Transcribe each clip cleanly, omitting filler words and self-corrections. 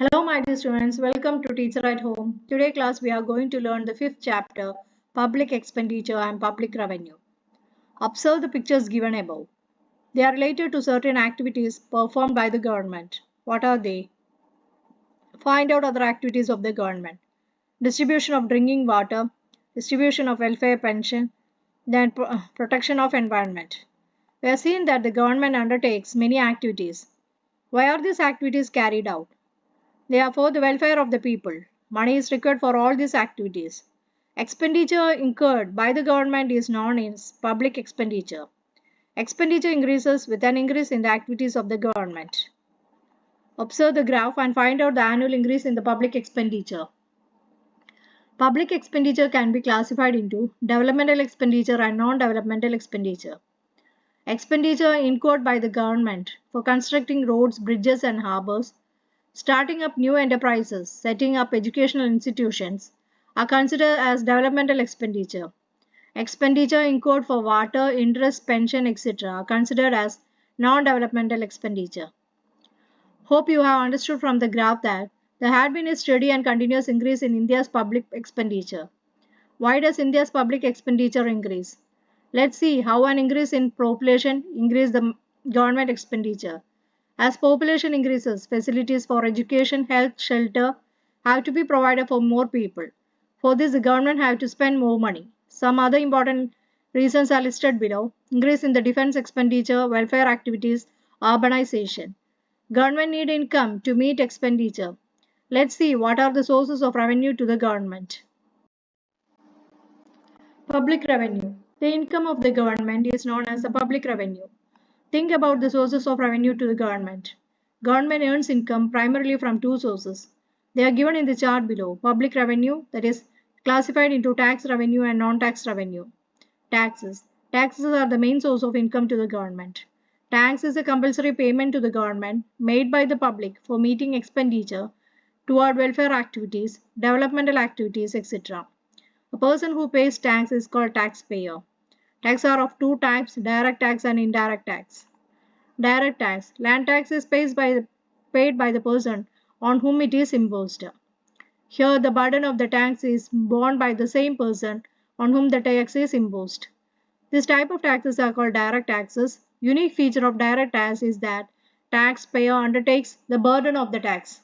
Hello, my dear students. Welcome to Teacher at Home. Today, class, we are going to learn the fifth chapter, Public Expenditure and Public Revenue. Observe the pictures given above. They are related to certain activities performed by the government. What are they? Find out other activities of the government. Distribution of drinking water, distribution of welfare pension, then protection of environment. We have seen that the government undertakes many activities. Why are these activities carried out? They are for the welfare of the people. Money is required for all these activities. Expenditure incurred by the government is known as public expenditure. Expenditure increases with an increase in the activities of the government. Observe the graph and find out the annual increase in the public expenditure. Public expenditure can be classified into developmental expenditure and non-developmental expenditure. Expenditure incurred by the government for constructing roads, bridges and harbors, starting up new enterprises, setting up educational institutions are considered as developmental expenditure. Expenditure incurred for water, interest, pension, etc. are considered as non-developmental expenditure. Hope you have understood from the graph that there had been a steady and continuous increase in India's public expenditure. Why does India's public expenditure increase? Let's see how an increase in population increases the government expenditure. As population increases, facilities for education, health, shelter have to be provided for more people. For this, the government have to spend more money. Some other important reasons are listed below. Increase in the defense expenditure, welfare activities, urbanization. Government need income to meet expenditure. Let's see what are the sources of revenue to the government. Public revenue. The income of the government is known as the public revenue. Think about the sources of revenue to the government. Government earns income primarily from two sources. They are given in the chart below. Public revenue, that is classified into tax revenue and non-tax revenue. Taxes. Taxes are the main source of income to the government. Tax is a compulsory payment to the government made by the public for meeting expenditure toward welfare activities, developmental activities, etc. A person who pays tax is called taxpayer. Taxes are of two types, direct tax and indirect tax. Direct tax. Land tax is paid by the person on whom it is imposed. Here, the burden of the tax is borne by the same person on whom the tax is imposed. This type of taxes are called direct taxes. Unique feature of direct tax is that taxpayer undertakes the burden of the tax.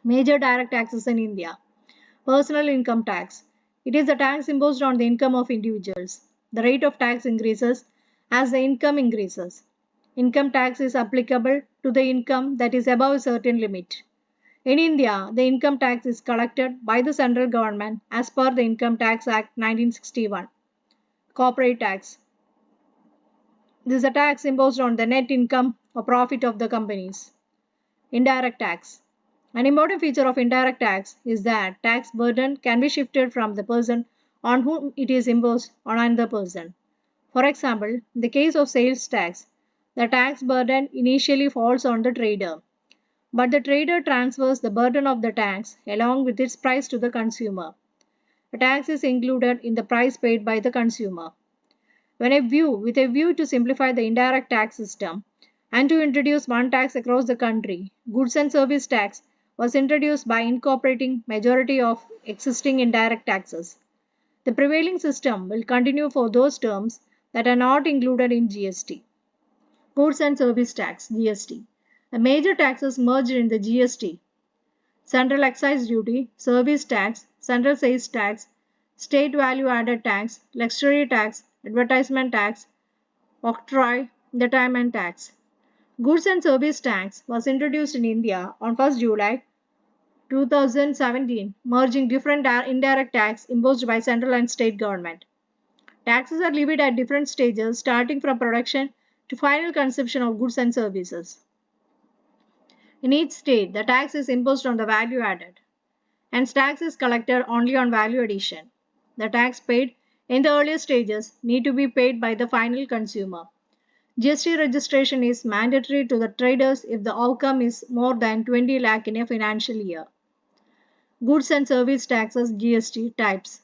Major direct taxes in India. Personal income tax. It is the tax imposed on the income of individuals. The rate of tax increases as the income increases. Income tax is applicable to the income that is above a certain limit. In India, the income tax is collected by the central government as per the Income Tax Act 1961. Corporate tax. This is a tax imposed on the net income or profit of the companies. Indirect tax. An important feature of indirect tax is that tax burden can be shifted from the person on whom it is imposed on another person. For example, in the case of sales tax, the tax burden initially falls on the trader, but the trader transfers the burden of the tax along with its price to the consumer. The tax is included in the price paid by the consumer. With a view to simplify the indirect tax system and to introduce one tax across the country, goods and service tax was introduced by incorporating majority of existing indirect taxes. The prevailing system will continue for those terms that are not included in GST. Goods and Service Tax (GST). The major taxes merged in the GST: Central Excise Duty, Service Tax, Central Sales Tax, State Value Added Tax, Luxury Tax, Advertisement Tax, Octroi, Entertainment Tax. Goods and Service Tax was introduced in India on 1st July 2017, merging different indirect tax imposed by central and state government. Taxes are levied at different stages, starting from production to final consumption of goods and services. In each state, the tax is imposed on the value added, and tax is collected only on value addition. The tax paid in the earlier stages need to be paid by the final consumer. GST registration is mandatory to the traders if the outcome is more than 20 lakh in a financial year. Goods and Service Taxes (GST) types.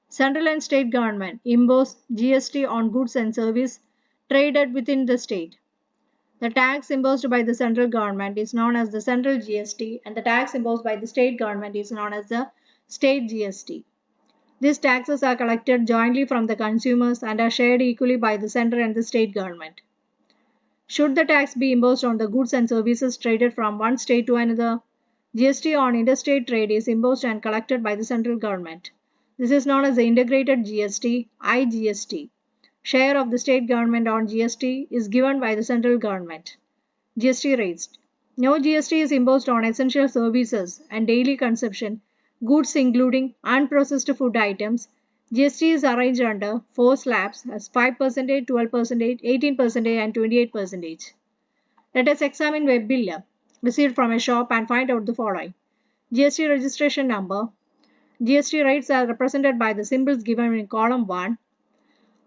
Central and state government impose GST on goods and service traded within the state. The tax imposed by the central government is known as the central GST, and the tax imposed by the state government is known as the state GST. These taxes are collected jointly from the consumers and are shared equally by the central and the state government. Should the tax be imposed on the goods and services traded from one state to another, GST on interstate trade is imposed and collected by the central government. This is known as the integrated GST, IGST. Share of the state government on GST is given by the central government. GST rates. No GST is imposed on essential services and daily consumption goods including unprocessed food items. GST is arranged under 4 slabs as 5%, 12%, 18%, and 28%. Let us examine a bill received from a shop and find out the following. GST registration number. GST rates are represented by the symbols given in column 1.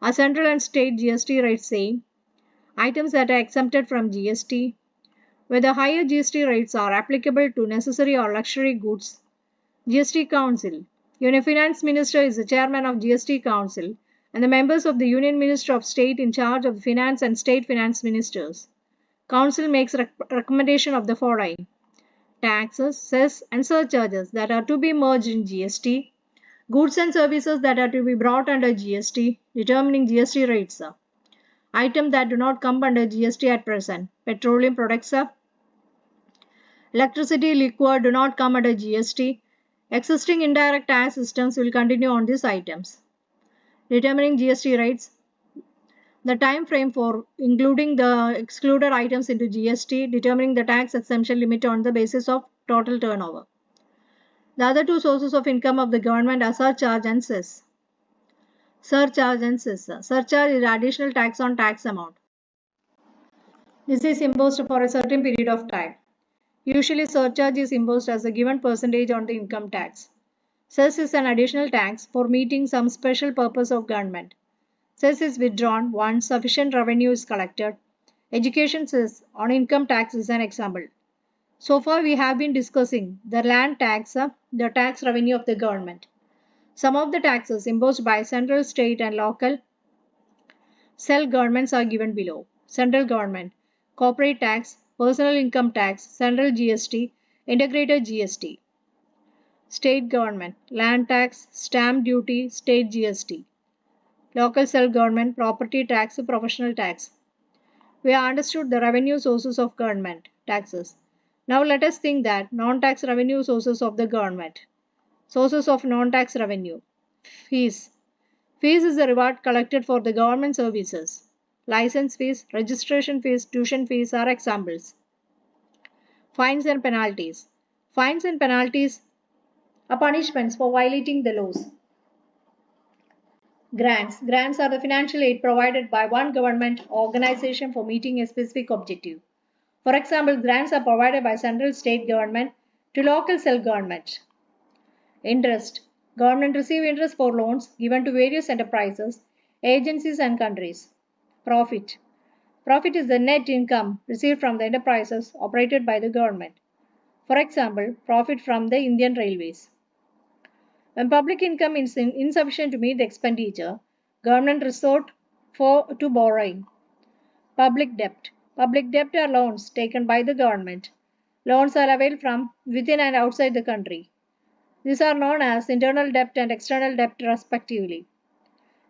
A central and state GST rates say items that are exempted from GST, whether higher GST rates are applicable to necessary or luxury goods. GST Council. Union Finance Minister is the chairman of GST Council and the members of the Union Minister of State in charge of Finance and State Finance Ministers. Council makes recommendation of the following. Taxes, cess and surcharges that are to be merged in GST. Goods and services that are to be brought under GST, determining GST rates. Items that do not come under GST at present. Petroleum products, electricity, liquor do not come under GST. Existing indirect tax systems will continue on these items. Determining GST rates. The time frame for including the excluded items into GST, determining the tax exemption limit on the basis of total turnover. The other two sources of income of the government are surcharge and cess. Surcharge and cess. Surcharge is additional tax on tax amount. This is imposed for a certain period of time. Usually, surcharge is imposed as a given percentage on the income tax. Cess is an additional tax for meeting some special purpose of government. Cess is withdrawn once sufficient revenue is collected. Education cess on income tax is an example. So far, we have been discussing the land tax, the tax revenue of the government. Some of the taxes imposed by central, state, and local self-governments are given below. Central government, corporate tax, personal income tax, central GST, integrated GST. State government, land tax, stamp duty, state GST. Local self-government, property tax, professional tax. We have understood the revenue sources of government, taxes. Now let us think that non-tax revenue sources of the government. Sources of non-tax revenue. Fees. Fees is the reward collected for the government services. License fees, registration fees, tuition fees are examples. Fines and penalties. Fines and penalties are punishments for violating the laws. Grants. Grants are the financial aid provided by one government organization for meeting a specific objective. For example, grants are provided by central state government to local self-government. Interest. Government receive interest for loans given to various enterprises, agencies and countries. Profit. Profit is the net income received from the enterprises operated by the government. For example, profit from the Indian Railways. When public income is insufficient to meet the expenditure, government resort to borrowing. Public debt. Public debt are loans taken by the government. Loans are availed from within and outside the country. These are known as internal debt and external debt respectively.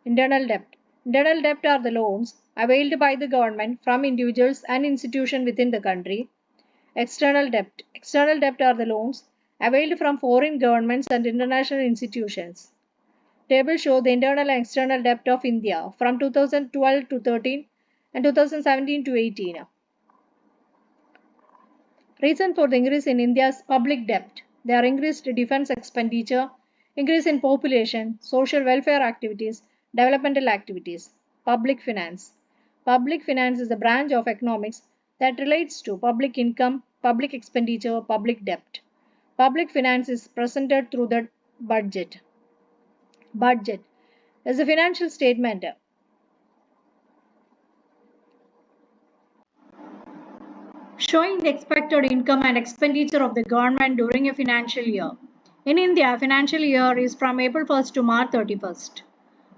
Internal debt. Internal debt are the loans availed by the government from individuals and institutions within the country. External debt. External debt are the loans availed from foreign governments and international institutions. Table show the internal and external debt of India from 2012 to 13 and 2017 to 18. Reason for the increase in India's public debt. There are increased defense expenditure, increase in population, social welfare activities, developmental activities. Public finance. Public finance is a branch of economics that relates to public income, public expenditure, public debt. Public finance is presented through the budget. Budget is a financial statement showing the expected income and expenditure of the government during a financial year. In India, financial year is from April 1st to March 31st.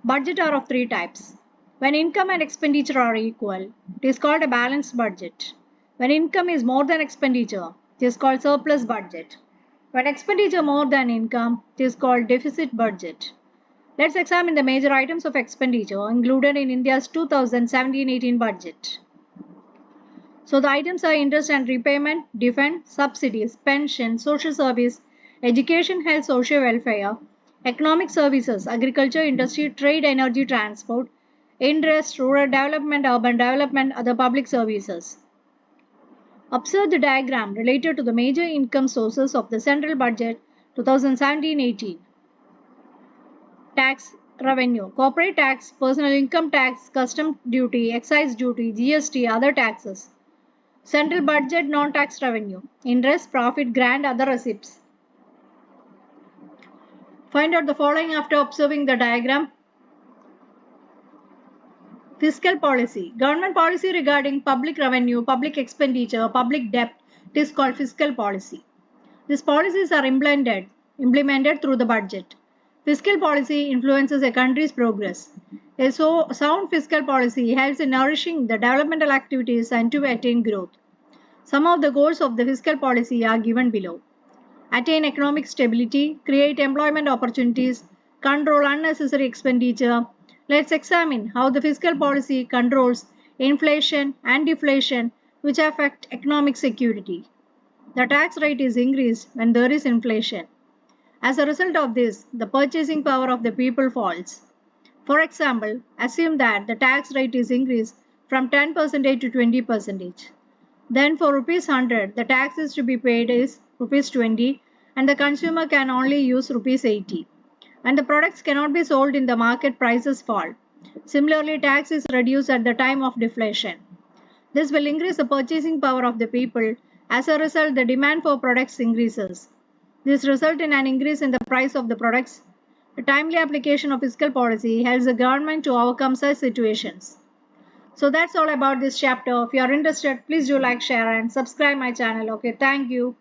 Budget are of three types. When income and expenditure are equal, it is called a balanced budget. When income is more than expenditure, it is called surplus budget. When expenditure more than income, it is called deficit budget. Let's examine the major items of expenditure included in India's 2017-18 budget. So the items are interest and repayment, defense, subsidies, pension, social service, education, health, social welfare, economic services, agriculture, industry, trade, energy, transport, interest, rural development, urban development, other public services. Observe the diagram related to the major income sources of the central budget 2017-18. Tax revenue, corporate tax, personal income tax, custom duty, excise duty, GST, other taxes. Central budget non-tax revenue, interest, profit, grant, other receipts. Find out the following after observing the diagram. Fiscal policy. Government policy regarding public revenue, public expenditure, public debt. It is called fiscal policy. These policies are implemented through the budget. Fiscal policy influences a country's progress. A sound fiscal policy helps in nourishing the developmental activities and to attain growth. Some of the goals of the fiscal policy are given below. Attain economic stability, create employment opportunities, control unnecessary expenditure. Let's examine how the fiscal policy controls inflation and deflation, which affect economic security. The tax rate is increased when there is inflation. As a result of this, the purchasing power of the people falls. For example, assume that the tax rate is increased from 10% to 20%. Then for rupees 100, the tax is to be paid is rupees 20 and the consumer can only use rupees 80. And the products cannot be sold in the market, prices fall. Similarly, tax is reduced at the time of deflation. This will increase the purchasing power of the people. As a result, the demand for products increases. This results in an increase in the price of the products. The timely application of fiscal policy helps the government to overcome such situations. So that's all about this chapter. If you are interested, please do like, share and subscribe my channel. Okay, thank you.